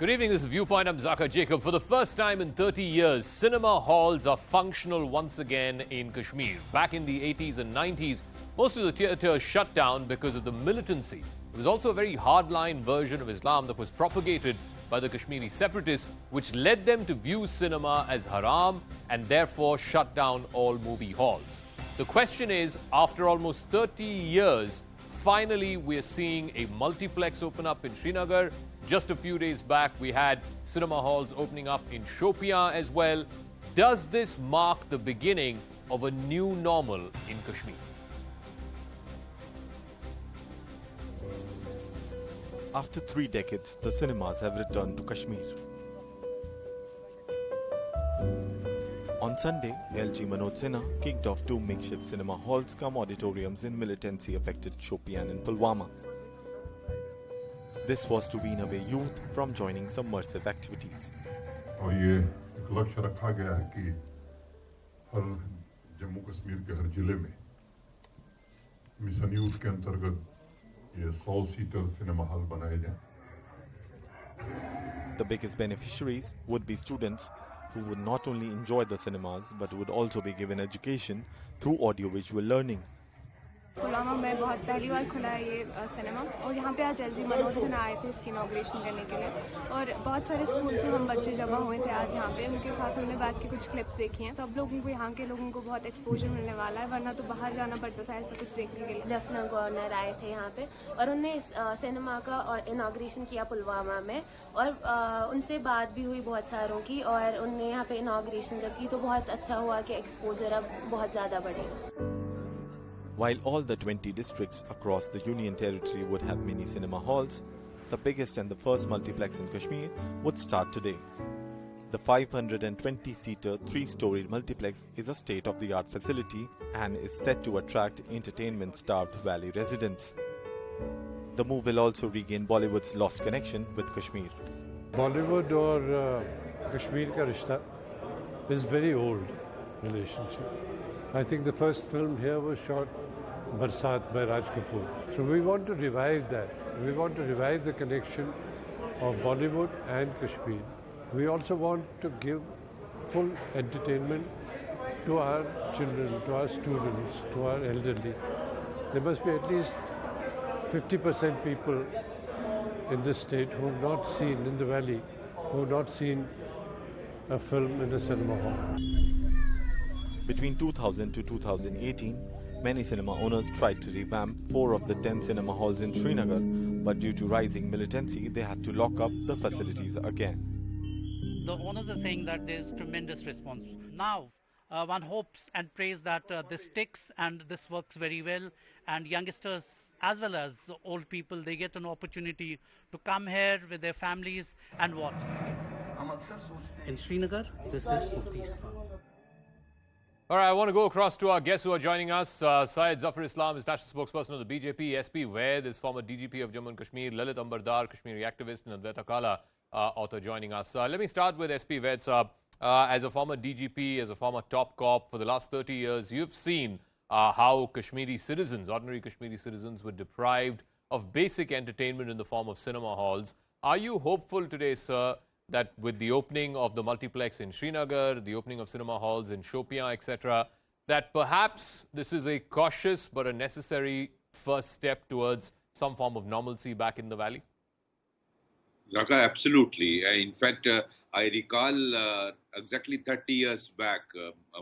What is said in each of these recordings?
Good evening, this is Viewpoint. I'm Zaka Jacob. For the first time in 30 years, cinema halls are functional once again in Kashmir. Back in the 80s and 90s, most of the theatres shut down because of the militancy. It was also a very hardline version of Islam that was propagated by the Kashmiri separatists, which led them to view cinema as haram and therefore shut down all movie halls. The question is, after almost 30 years, finally we're seeing a multiplex open up in Srinagar. Just a few days back, we had cinema halls opening up in Shopian as well. Does this mark the beginning of a new normal in Kashmir? After 3 decades, the cinemas have returned to Kashmir. On Sunday, LG Manoj Sinha kicked off 2 makeshift cinema halls cum auditoriums in militancy-affected Shopian and Pulwama. This was to wean away youth from joining subversive activities. और ये एक लक्ष्य रखा गया है कि हर जम्मू कश्मीर के हर जिले में मिशन यूथ के अंतर्गत ये 100 सीटर सिनेमा हॉल बनाए जाएं. The biggest beneficiaries would be students who would not only enjoy the cinemas but would also be given education through audiovisual learning. Pulwama में बहुत पहली बार खुला है ये सिनेमा और यहाँ पे आज एलजी मनोज सिन्हा आए थे इसकी इनॉग्रेशन करने के लिए और बहुत सारे स्कूल से हम बच्चे जमा हुए थे आज यहाँ पे. उनके साथ हमने बैठ के कुछ क्लिप्स देखी हैं. सब लोगों को यहाँ के लोगों को बहुत एक्सपोजर मिलने वाला है, वरना तो बाहर जाना पड़ता था ऐसा कुछ देखने के लिए. लेफ्टिनेंट गवर्नर आए थे यहाँ पे और उन्होंने सिनेमा का और इनॉग्रेशन किया पुलवामा में और उनसे बात भी हुई बहुत सारों की और उनने यहाँ पे इनॉग्रेशन जब की तो बहुत अच्छा हुआ कि एक्सपोजर अब बहुत ज़्यादा बढ़ेगा. While all the 20 districts across the Union Territory would have mini cinema halls, the biggest and the first multiplex in Kashmir would start today. The 520-seater, 3-storied multiplex is a state-of-the-art facility and is set to attract entertainment-starved valley residents. The move will also regain Bollywood's lost connection with Kashmir. Bollywood और Kashmir का रिश्ता is very old relationship. I think the first film here was shot Barsat by Raj Kapoor. So we want to revive that. We want to revive the connection of Bollywood and Kashmir. We also want to give full entertainment to our children, to our students, to our elderly. There must be at least 50% people in this state who have not seen, in the valley, who have not seen a film in a cinema hall. Between 2000 to 2018, many cinema owners tried to revamp 4 of the 10 cinema halls in Srinagar, but due to rising militancy, they had to lock up the facilities again. The owners are saying that there is tremendous response. Now, one hopes and prays that this sticks and this works very well, and youngsters as well as old people, they get an opportunity to come here with their families and watch. In Srinagar, this is Mufti's Spa. All right, I want to go across to our guests who are joining us. Syed Zafar Islam is national spokesperson of the BJP. SP Vaid is former DGP of Jammu and Kashmir. Lalit Ambardar, Kashmiri activist, and Advaita Kala, author, joining us. Let me start with SP Vaid, sir. As a former DGP, as a former top cop, for the last 30 years, you've seen how Kashmiri citizens, ordinary Kashmiri citizens, were deprived of basic entertainment in the form of cinema halls. Are you hopeful today, sir, that with the opening of the multiplex in Srinagar, the opening of cinema halls in Shopian, etc., that perhaps this is a cautious but a necessary first step towards some form of normalcy back in the valley? Zaka, absolutely. In fact, I recall exactly 30 years back,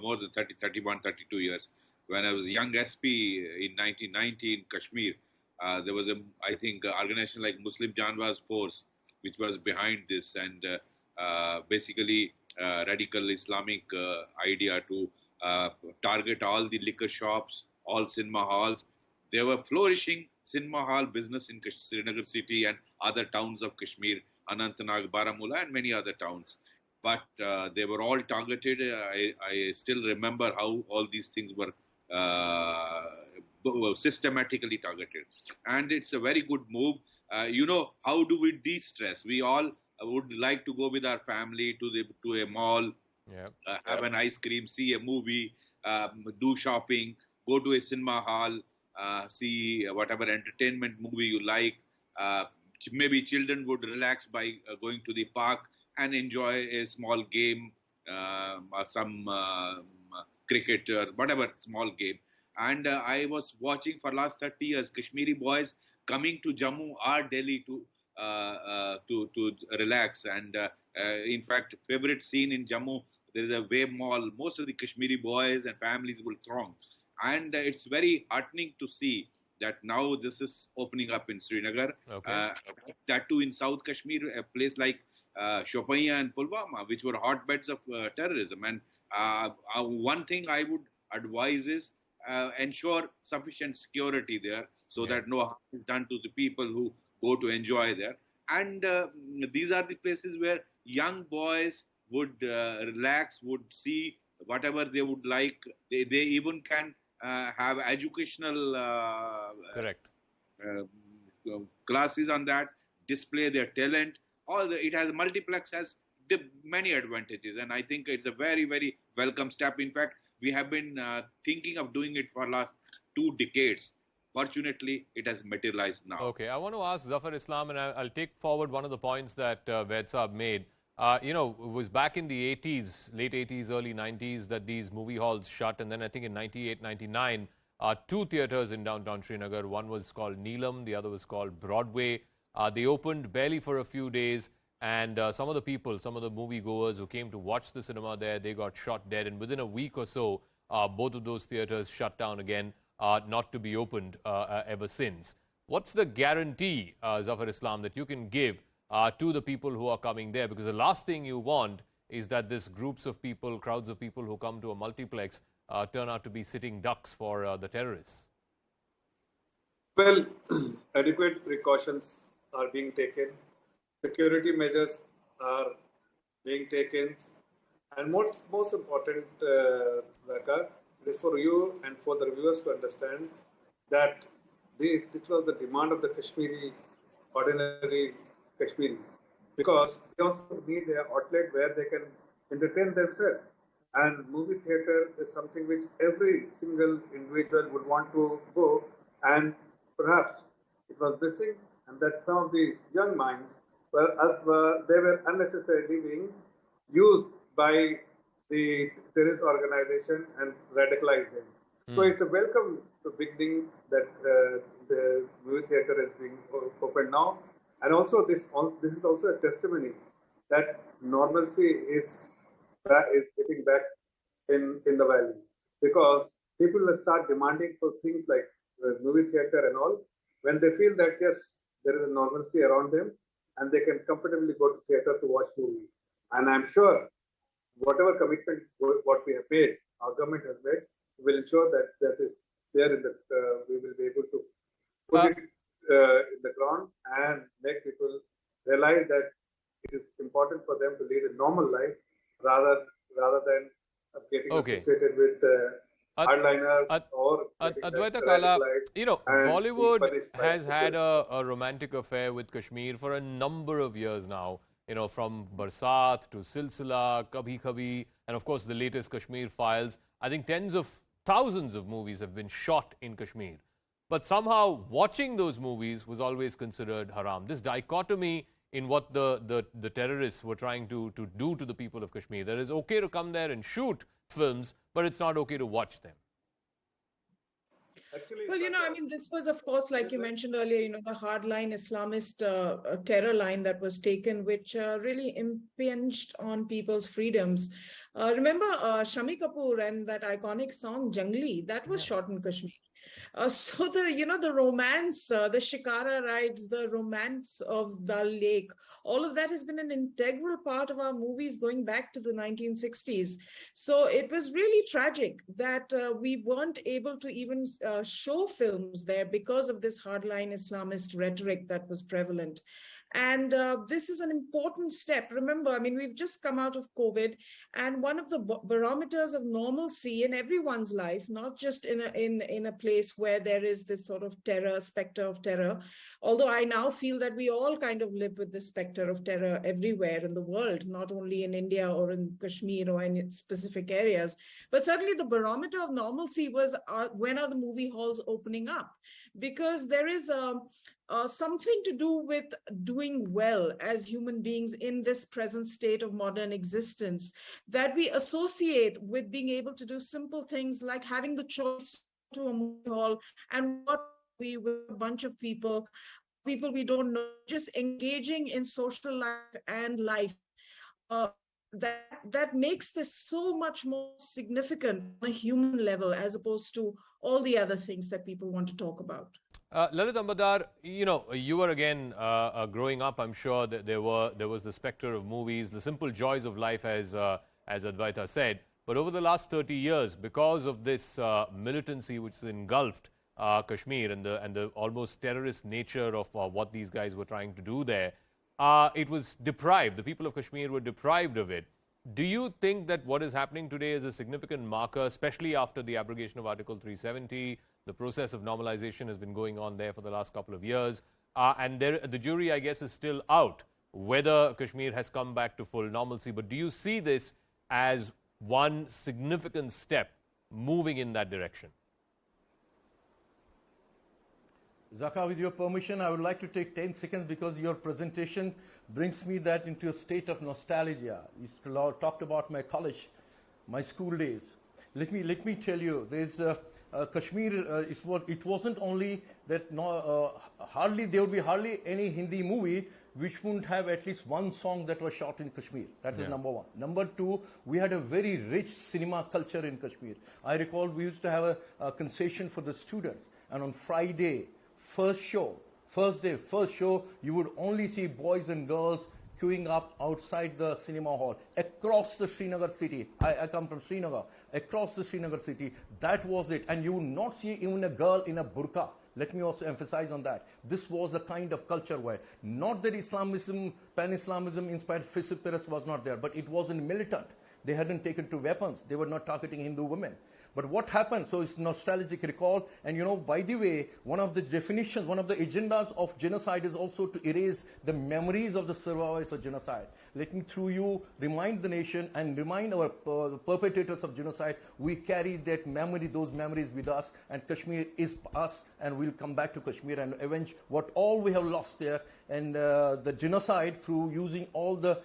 more than 30, 31, 32 years, when I was a young SP in 1990 in Kashmir, there was I think, organization like Muslim Janwaz Force, which was behind this, and basically radical Islamic idea to target all the liquor shops, all cinema halls. They were flourishing cinema hall business in Srinagar city and other towns of Kashmir, Anantnag, Baramulla, and many other towns. But they were all targeted. I still remember how all these things were systematically targeted. And it's a very good move. How do we de-stress? We all would like to go with our family to a mall, have an ice cream, see a movie, do shopping, go to a cinema hall, see whatever entertainment movie you like, maybe children would relax by going to the park and enjoy a small game, or some cricket or whatever small game. And I was watching for last 30 years Kashmiri boys coming to Jammu or Delhi to relax. And in fact, favorite scene in Jammu, there is a wave mall. Most of the Kashmiri boys and families will throng, and it's very heartening to see that now this is opening up in Srinagar. Okay. That too in South Kashmir, a place like Shopian and Pulwama, which were hotbeds of terrorism. And one thing I would advise is ensure sufficient security there, so that no harm is done to the people who go to enjoy there. And these are the places where young boys would relax, would see whatever they would like. They even can have educational Correct. classes on that, display their talent. It has multiplex has many advantages, and I think it's a very, very welcome step. In fact, we have been thinking of doing it for last 2 decades. Fortunately, it has materialized now. Okay, I want to ask Zafar Islam, and I'll take forward one of the points that Ved Saab made. You know, it was back in the 80s, late 80s, early 90s, that these movie halls shut. And then I think in 98, 99, 2 theatres in downtown Srinagar. One was called Neelam, the other was called Broadway. They opened barely for a few days. And some of the people, some of the moviegoers who came to watch the cinema there, they got shot dead. And within a week or so, both of those theatres shut down again, not to be opened ever since. What's the guarantee, Zafar Islam, that you can give to the people who are coming there? Because the last thing you want is that this groups of people, crowds of people who come to a multiplex turn out to be sitting ducks for the terrorists. Well, adequate precautions are being taken. Security measures are being taken. And most important, Zaka, it is for you and for the viewers to understand that this was the demand of the ordinary Kashmiris, because they also need an outlet where they can entertain themselves. And movie theatre is something which every single individual would want to go, and perhaps it was missing, and that some of these young minds they were unnecessarily being used by the terrorist organization and radicalized them. So it's a welcome beginning that the movie theatre is being opened now. And also this is also a testimony that normalcy is getting back in the valley, because people will start demanding for things like movie theatre and all when they feel that yes, there is a normalcy around them and they can comfortably go to theatre to watch movies. And I'm sure whatever commitment what we have made, our government has made, will ensure that is there in the we will be able to put it in the ground and make people realize that it is important for them to lead a normal life rather than getting associated with hardliners or Advaita Kala, you know, Bollywood has had a romantic affair with Kashmir for a number of years now. You know, from Barsat to Silsila, Kabhi Kabhi, and of course the latest Kashmir Files. I think tens of thousands of movies have been shot in Kashmir. But somehow watching those movies was always considered haram. This dichotomy in what the terrorists were trying to do to the people of Kashmir. That it's okay to come there and shoot films, but it's not okay to watch them. Actually, well, you know, I mean, this was, of course, like you mentioned earlier, you know, the hardline Islamist terror line that was taken, which really impinged on people's freedoms. Remember Shami Kapoor and that iconic song Jangli, that was shot in Kashmir. So the romance, the Shikara rides, the romance of Dal Lake, all of that has been an integral part of our movies going back to the 1960s. So it was really tragic that we weren't able to even show films there because of this hardline Islamist rhetoric that was prevalent. And this is an important step. Remember, I mean, we've just come out of COVID, And one of the barometers of normalcy in everyone's life, not just in a place where there is this sort of terror, specter of terror, although I now feel that we all kind of live with the specter of terror everywhere in the world, not only in India or in Kashmir or in specific areas, but certainly the barometer of normalcy was when are the movie halls opening up? Because there is something to do with doing well as human beings in this present state of modern existence that we associate with being able to do simple things like having the choice to a movie hall and what we with a bunch of people we don't know, just engaging in social life and life. That makes this so much more significant on a human level as opposed to all the other things that people want to talk about. Lalit Ambadar, you were again growing up. I'm sure that there was the specter of movies, the simple joys of life, as Advaita said. But over the last 30 years, because of this militancy which has engulfed Kashmir and the almost terrorist nature of what these guys were trying to do there, it was deprived. The people of Kashmir were deprived of it. Do you think that what is happening today is a significant marker, especially after the abrogation of Article 370? The process of normalization has been going on there for the last couple of years. And the jury, I guess, is still out whether Kashmir has come back to full normalcy. But do you see this as one significant step moving in that direction? Zaka, with your permission, I would like to take 10 seconds because your presentation brings me that into a state of nostalgia. You talked about my college, my school days. Let me tell you, there's Kashmir. It wasn't only that there would be hardly any Hindi movie which wouldn't have at least one song that was shot in Kashmir. That is number one. Number two, we had a very rich cinema culture in Kashmir. I recall we used to have a concession for the students, and on Friday, first show, you would only see boys and girls queuing up outside the cinema hall across the Srinagar city. I come from Srinagar. Across the Srinagar city, that was it. And you would not see even a girl in a burqa. Let me also emphasize on that. This was a kind of culture where not that Islamism, pan-Islamism inspired Fisipiras was not there, but it wasn't militant. They hadn't taken to weapons. They were not targeting Hindu women. But what happened? So it's nostalgic recall. And by the way, one of the definitions, one of the agendas of genocide is also to erase the memories of the survivors of genocide. Let me, through you, remind the nation and remind our perpetrators of genocide, we carry that memory, those memories with us, and Kashmir is us, and we'll come back to Kashmir and avenge what all we have lost there, and the genocide through using all the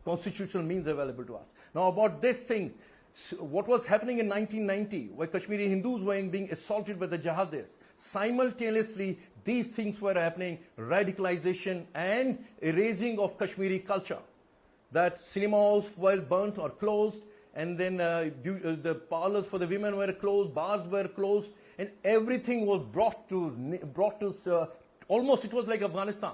constitutional means available to us. Now about this thing. What was happening in 1990, where Kashmiri Hindus were being assaulted by the jihadists, simultaneously these things were happening, radicalization and erasing of Kashmiri culture. That cinema halls were burnt or closed, and then the parlors for the women were closed, bars were closed, and everything was brought to almost, it was like Afghanistan.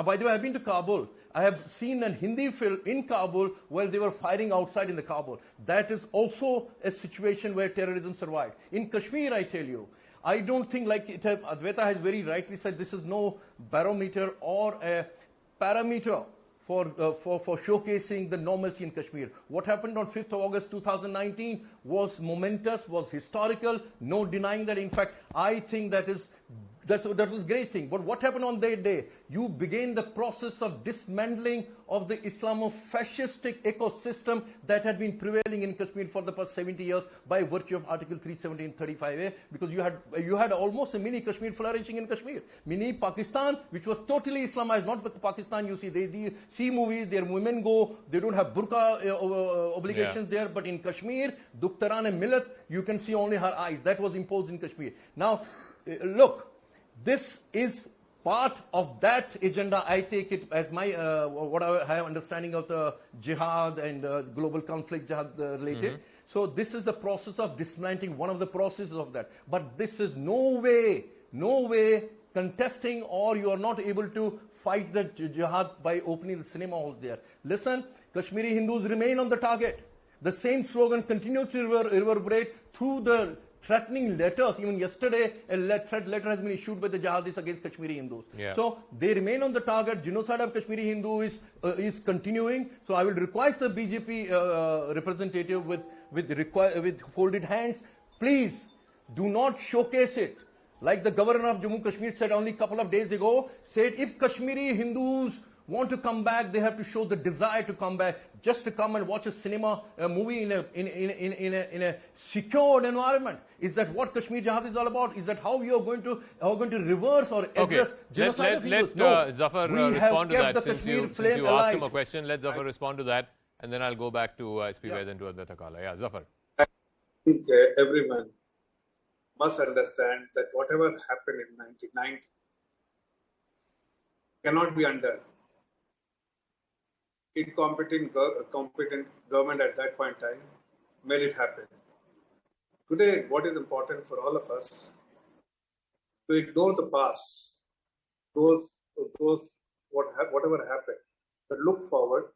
By the way, I've been to Kabul. I have seen a Hindi film in Kabul where they were firing outside in the Kabul. That is also a situation where terrorism survived. In Kashmir, I tell you, I don't think, like Advaita has very rightly said, this is no barometer or a parameter for showcasing the normalcy in Kashmir. What happened on 5th of August 2019 was momentous, was historical, no denying that. In fact, I think that was a great thing. But what happened on that day? You began the process of dismantling of the Islamo-fascistic ecosystem that had been prevailing in Kashmir for the past 70 years by virtue of Article 370 and 35A, because you had almost a mini Kashmir flourishing in Kashmir. Mini Pakistan, which was totally Islamized, not the Pakistan you see. They see movies, their women go, they don't have burqa obligations there, but in Kashmir, Dukhtaran and Millat, you can see only her eyes. That was imposed in Kashmir. Now, look, this is part of that agenda. I take it as my what I have understanding of the jihad and global conflict jihad related. So this is the process of dismantling, one of the processes of that. But this is no way contesting, or you are not able to fight the jihad by opening the cinema halls there. Listen, Kashmiri Hindus remain on the target. The same slogan continues to reverberate through threatening letters. Even yesterday, a threat letter has been issued by the jihadis against Kashmiri Hindus. Yeah. So they remain on the target. Genocide of Kashmiri Hindu is continuing. So I will request the BJP representative with folded hands, please do not showcase it. Like the governor of Jammu Kashmir said only a couple of days ago, said if Kashmiri Hindus want to come back, they have to show the desire to come back. Just to come and watch a movie in a secured environment. Is that what Kashmir Jihad is all about? Is that how we are going to reverse or address genocide of Hindus? Let Zafar respond to that. Since you asked him a question, let Zafar respond to that, and then I'll go back to SP Ved and to Advaita Kala. Yeah, Zafar. I think everyone must understand that whatever happened in 1990 cannot be undone. Incompetent government at that point in time made it happen. Today, what is important for all of us to ignore the past, whatever happened, but look forward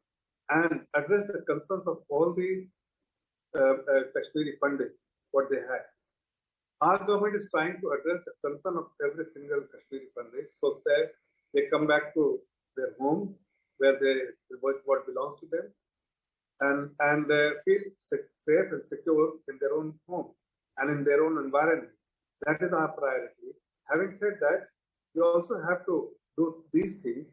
and address the concerns of all the Kashmiri Pandits, what they had. Our government is trying to address the concern of every single Kashmiri Pandit so that they come back to their home, where what belongs to them, and feel safe and secure in their own home and in their own environment. That is our priority. Having said that, we also have to do these things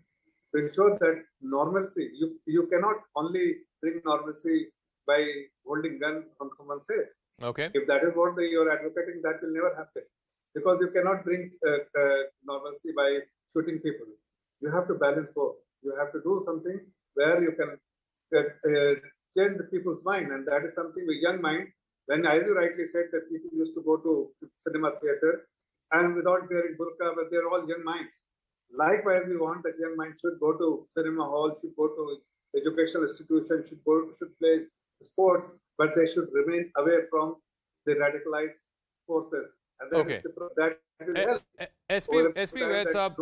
to ensure that normalcy. You cannot only bring normalcy by holding gun on someone's head. Okay. If that is what you're advocating, that will never happen, because you cannot bring normalcy by shooting people. You have to balance both. You have to do something where you can change the people's mind, and that is something with young mind. When, as you rightly said, that people used to go to cinema theater and without wearing burqa, but they're all young minds. Likewise, we want that young minds should go to cinema hall, should go to educational institutions, should play sports, but they should remain away from the radicalized forces. And Okay. That will help. SP Ved Saab,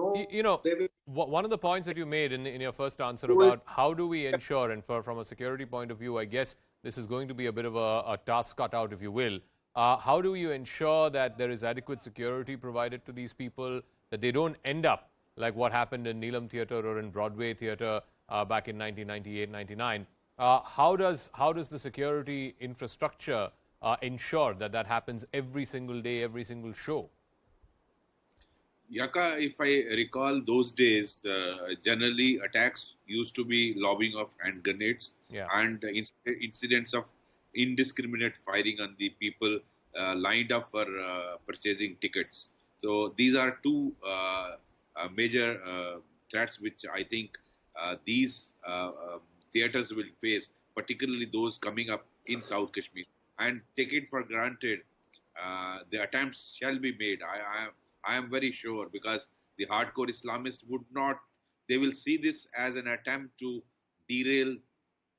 one of the points that you made in your first answer about how do we ensure, and from a security point of view, I guess this is going to be a bit of a task cut out, if you will. How do you ensure that there is adequate security provided to these people, that they don't end up like what happened in Neelam Theatre or in Broadway Theatre back in 1998-99? How does the security infrastructure ensure that happens every single day, every single show? Yaka, if I recall those days, generally attacks used to be lobbing of hand grenades and incidents of indiscriminate firing on the people lined up for purchasing tickets. So these are two major threats which I think these theatres will face, particularly those coming up in South Kashmir. And take it for granted, the attempts shall be made. I am very sure, because the hardcore Islamists would not, they will see this as an attempt to derail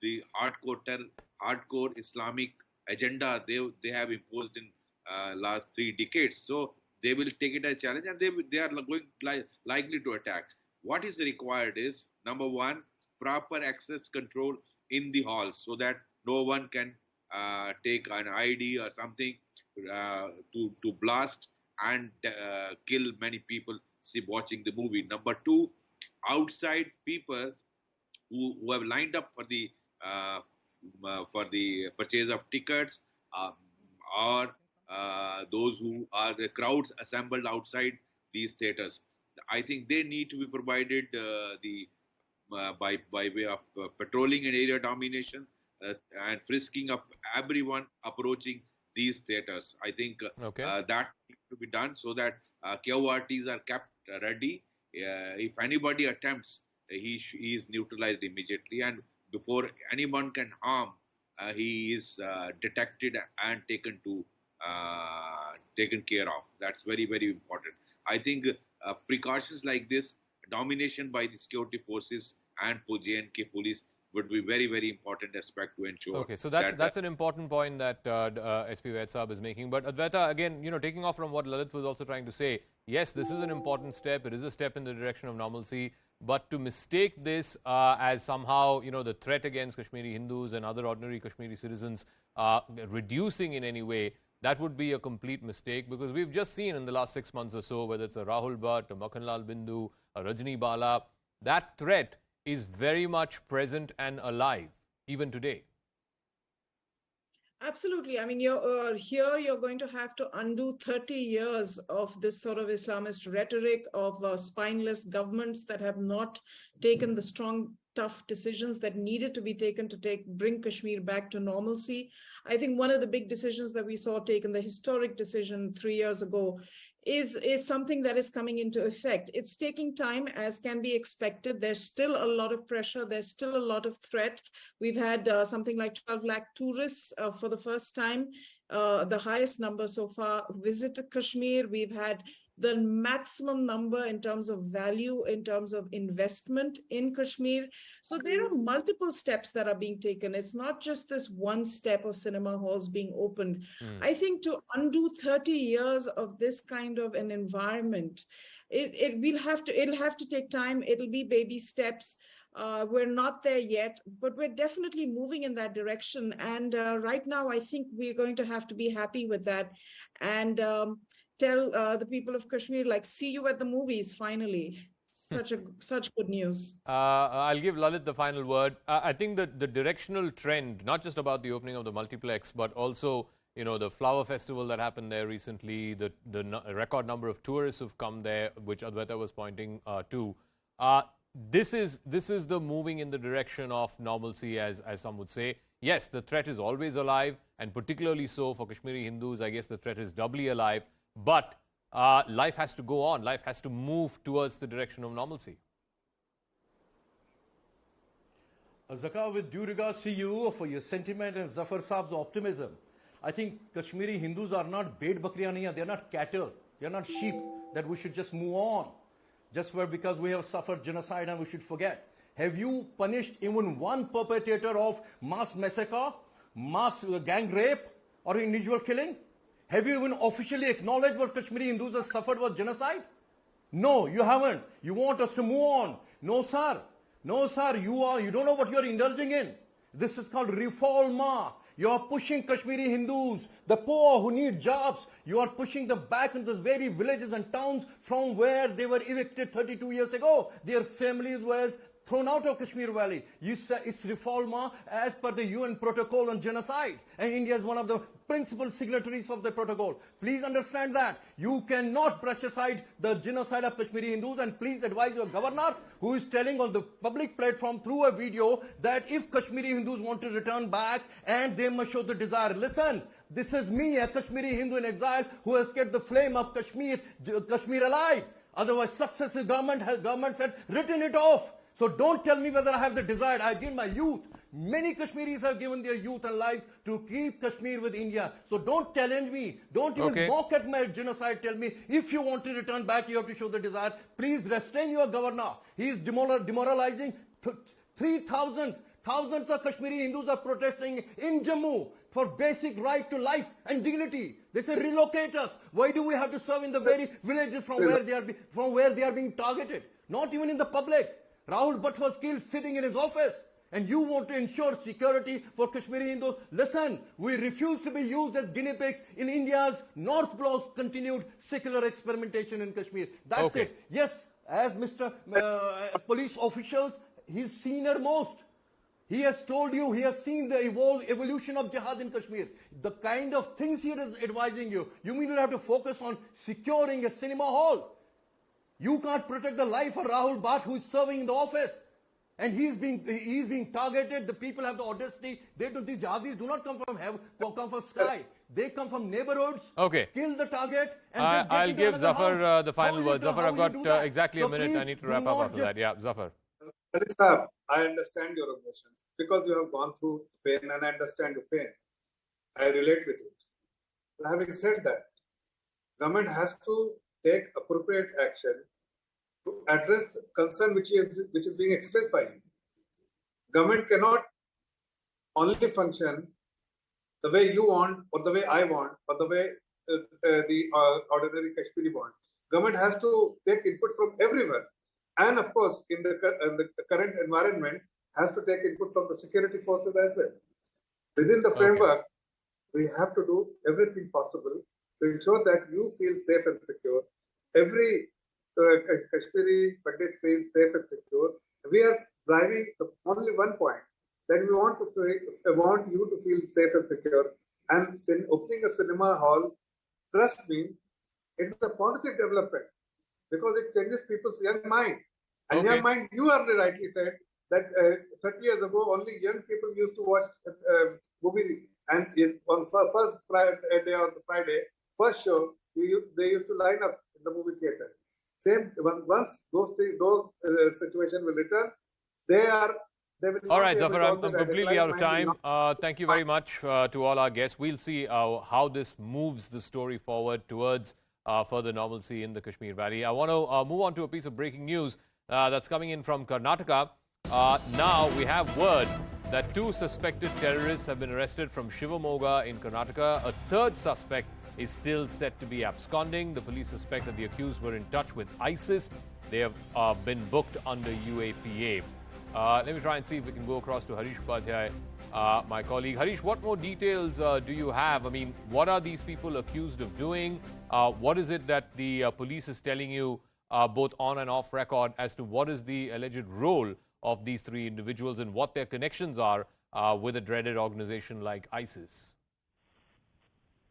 the hardcore Islamic agenda they have imposed in last 3 decades. So they will take it as a challenge, and they are likely to attack. What is required is, number one, proper access control in the halls so that no one can take an ID or something to blast and kill many people watching the movie. Number two, outside people who have lined up for the purchase of tickets or those who are the crowds assembled outside these theatres. I think they need to be provided by way of patrolling and area domination and frisking up everyone approaching these theatres. I think that needs to be done so that KORTs are kept ready. If anybody attempts, he is neutralized immediately, and before anyone can harm, he is detected and taken care of. That's very, very important. I think precautions like this, domination by the security forces and J&K police, would be very, very important aspect to ensure. Okay, so that's an important point that SP Ved Saab is making. But Advaita, again, taking off from what Lalit was also trying to say, yes, this is an important step. It is a step in the direction of normalcy. But to mistake this as somehow, the threat against Kashmiri Hindus and other ordinary Kashmiri citizens reducing in any way, that would be a complete mistake, because we've just seen in the last 6 months or so, whether it's a Rahul Bhatt, a Makhanlal Bindu, a Rajni Bala, that threat is very much present and alive even today. Absolutely. I mean, here you're going to have to undo 30 years of this sort of Islamist rhetoric of spineless governments that have not taken the strong, tough decisions that needed to be taken to bring Kashmir back to normalcy. I think one of the big decisions that we saw taken, the historic decision 3 years ago, is something that is coming into effect. It's taking time, as can be expected. There's still a lot of pressure. There's still a lot of threat. We've had something like 12 lakh tourists for the first time, the highest number so far, visit Kashmir. We've had the maximum number in terms of value, in terms of investment in Kashmir. So there are multiple steps that are being taken. It's not just this one step of cinema halls being opened. I think to undo 30 years of this kind of an environment, it'll have to take time. It'll be baby steps. We're not there yet, but we're definitely moving in that direction. And right now, I think we're going to have to be happy with that. And tell the people of Kashmir, like, see you at the movies, finally. Such good news. I'll give Lalit the final word. I think that the directional trend, not just about the opening of the multiplex, but also, you know, the flower festival that happened there recently, the record number of tourists who've come there, which Advaita was pointing to. This is the moving in the direction of normalcy, as some would say. Yes, the threat is always alive, and particularly so for Kashmiri Hindus, I guess the threat is doubly alive. But life has to go on. Life has to move towards the direction of normalcy. Zaka, with due regards to you for your sentiment and Zafar Saab's optimism, I think Kashmiri Hindus are not bed bakriya, they're not cattle, they're not sheep that we should just move on. Just because we have suffered genocide and we should forget. Have you punished even one perpetrator of mass massacre, mass gang rape, or individual killing? Have you even officially acknowledged what Kashmiri Hindus have suffered was genocide? No, you haven't. You want us to move on. No, sir. No, sir. You don't know what you're indulging in. This is called reforma. You are pushing Kashmiri Hindus, the poor who need jobs. You are pushing them back into those very villages and towns from where they were evicted 32 years ago. Their families were thrown out of Kashmir Valley. You say it's reforma as per the UN protocol on genocide. And India is one of the principal signatories of the protocol. Please understand that. You cannot brush aside the genocide of Kashmiri Hindus, and please advise your governor, who is telling on the public platform through a video that if Kashmiri Hindus want to return back, and they must show the desire. Listen, this is me, a Kashmiri Hindu in exile, who has kept the flame of Kashmir alive. Otherwise, successive governments had written it off. So don't tell me whether I have the desire. I give my youth. Many Kashmiris have given their youth and lives to keep Kashmir with India. So don't challenge me. Don't even mock at my genocide. Tell me, if you want to return back, you have to show the desire. Please restrain your governor. He is demoralizing. Thousands of Kashmiri Hindus are protesting in Jammu for basic right to life and dignity. They say, relocate us. Why do we have to serve in the very villages from where they are being targeted? Not even in the public. Rahul Bhatt was killed sitting in his office. And you want to ensure security for Kashmiri Hindus? Listen, we refuse to be used as guinea pigs in India's North Block's continued secular experimentation in Kashmir. That's it. Yes, as Mr. Police officials, he's senior most. He has told you, he has seen the evolution of jihad in Kashmir. The kind of things he is advising you. You mean you have to focus on securing a cinema hall. You can't protect the life of Rahul Bhatt, who is serving in the office. And he's being targeted. The people have the audacity. These jihadis do not come from heaven, come from sky. They come from neighborhoods. Kill the target. And I'll give Zafar the final word. Zafar, I've got exactly a minute. I need to wrap up after that. Yeah, Zafar. I understand your emotions because you have gone through pain, and I understand your pain. I relate with it. But having said that, government has to take appropriate action to address the concern which is being expressed by you. Government cannot only function the way you want, or the way I want, or the way the ordinary Kashmiri want. Government has to take input from everywhere. And of course, in the current environment, has to take input from the security forces as well. Within the framework, We have to do everything possible to ensure that you feel safe and secure. Every Kashmiri Pandit feels safe and secure. We are driving only one point, that we want you to feel safe and secure. And in opening a cinema hall, trust me, it is a positive development because it changes people's young mind. And young mind, you are rightly said that 30 years ago, only young people used to watch movie. And on first Friday or Friday, first show, they used to line up in the movie theater. Same once those situations will return, they will. All right, Zafar, I'm completely out of time. Thank you very much to all our guests. We'll see how this moves the story forward towards further normalcy in the Kashmir Valley. I want to move on to a piece of breaking news that's coming in from Karnataka. Now we have word that 2 suspected terrorists have been arrested from Shivamoga in Karnataka. A third suspect is still set to be absconding. The police suspect that the accused were in touch with ISIS. They have been booked under UAPA. Let me try and see if we can go across to Harish Upadhyay, my colleague. Harish, what more details do you have? I mean, what are these people accused of doing? What is it that the police is telling you, both on and off record, as to what is the alleged role of these 3 individuals and what their connections are with a dreaded organization like ISIS?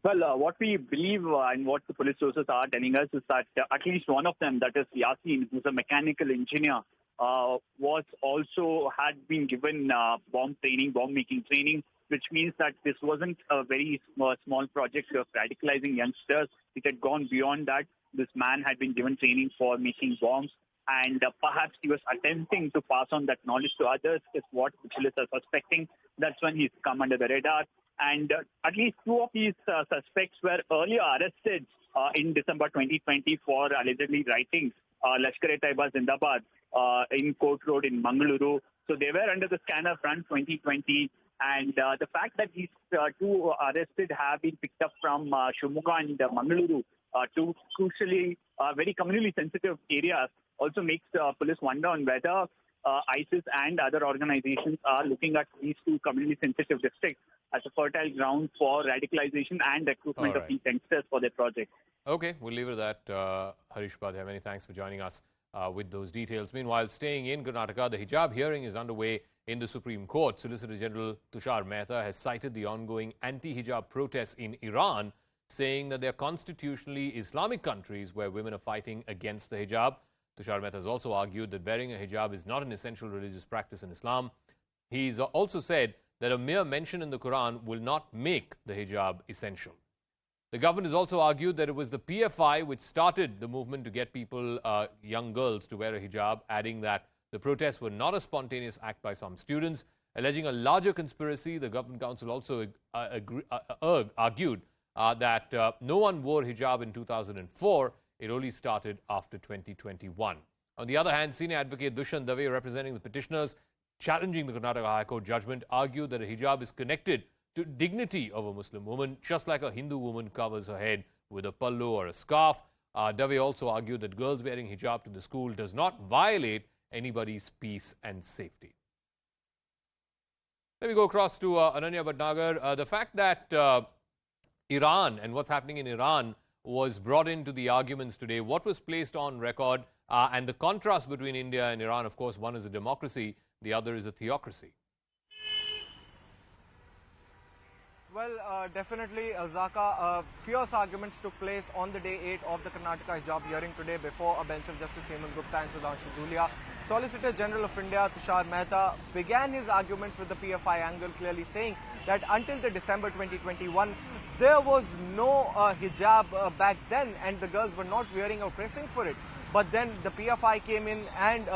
Well, what we believe and what the police sources are telling us is that at least one of them, that is Yasin, who's a mechanical engineer, had been given bomb making training, which means that this wasn't a very small project of radicalizing youngsters. It had gone beyond that. This man had been given training for making bombs, and perhaps he was attempting to pass on that knowledge to others, is what the police are suspecting. That's when he's come under the radar. And at least 2 of these suspects were earlier arrested in December 2020 for allegedly writing Lashkar-e-Taiba Zindabad in Court Road in Mangaluru. So they were under the scanner front 2020. And the fact that these 2 arrested have been picked up from Shivamoga and Mangaluru, 2 crucially very communally sensitive areas, also makes police wonder on whether ISIS and other organizations are looking at these 2 communally sensitive districts as a fertile ground for radicalization and recruitment of these youngsters for their project. Okay, we'll leave it at that. Harish Upadhyay, many thanks for joining us with those details. Meanwhile, staying in Karnataka, the hijab hearing is underway in the Supreme Court. Solicitor General Tushar Mehta has cited the ongoing anti-hijab protests in Iran, saying that they are constitutionally Islamic countries where women are fighting against the hijab. Tushar Mehta has also argued that wearing a hijab is not an essential religious practice in Islam. He's also said that a mere mention in the Quran will not make the hijab essential. The government has also argued that it was the PFI which started the movement to get people, young girls, to wear a hijab, adding that the protests were not a spontaneous act by some students. Alleging a larger conspiracy, the Government Council also argued that no one wore hijab in 2004. It only started after 2021. On the other hand, senior advocate Dushyant Dave, representing the petitioners challenging the Karnataka High Court judgment, argued that a hijab is connected to dignity of a Muslim woman, just like a Hindu woman covers her head with a pallu or a scarf. Dave also argued that girls wearing hijab to the school does not violate anybody's peace and safety. Let me go across to Ananya Bhatnagar. The fact that Iran and what's happening in Iran was brought into the arguments today, what was placed on record, and the contrast between India and Iran, of course, one is a democracy, the other is a theocracy. Well, definitely, Zaka, fierce arguments took place on the day 8 of the Karnataka hijab hearing today before a bench of Justice Hemant Gupta and Sudhanshu Dhulia. Solicitor General of India, Tushar Mehta, began his arguments with the PFI angle, clearly saying that until the December 2021, there was no hijab back then, and the girls were not wearing or pressing for it. But then the PFI came in and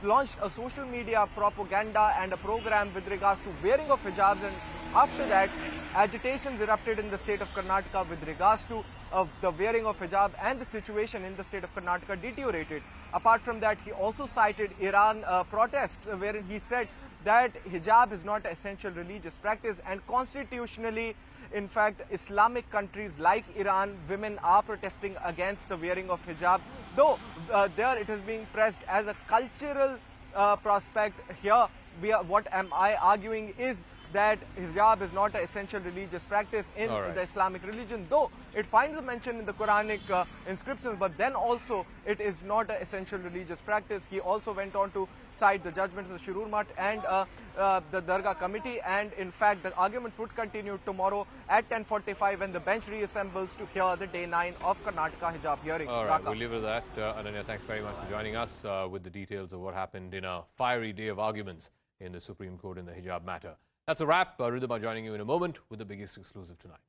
launched a social media propaganda and a program with regards to wearing of hijabs, and after that, agitations erupted in the state of Karnataka with regards to the wearing of hijab, and the situation in the state of Karnataka deteriorated. Apart from that, he also cited Iran protests, wherein he said that hijab is not an essential religious practice, and constitutionally, in fact, Islamic countries like Iran, women are protesting against the wearing of hijab, though there it is being pressed as a cultural prospect. Here, what am I arguing is that hijab is not an essential religious practice in the Islamic religion, though it finds a mention in the Quranic inscriptions, but then also it is not an essential religious practice. He also went on to cite the judgments of the Shirur Mat and the Dargah committee, and in fact the arguments would continue tomorrow at 10:45 when the bench reassembles to hear the day 9 of Karnataka hijab hearing. All right, we'll leave it at that. Ananya, thanks very much for joining us with the details of what happened in a fiery day of arguments in the Supreme Court in the hijab matter. That's a wrap. Ridhima joining you in a moment with the biggest exclusive tonight.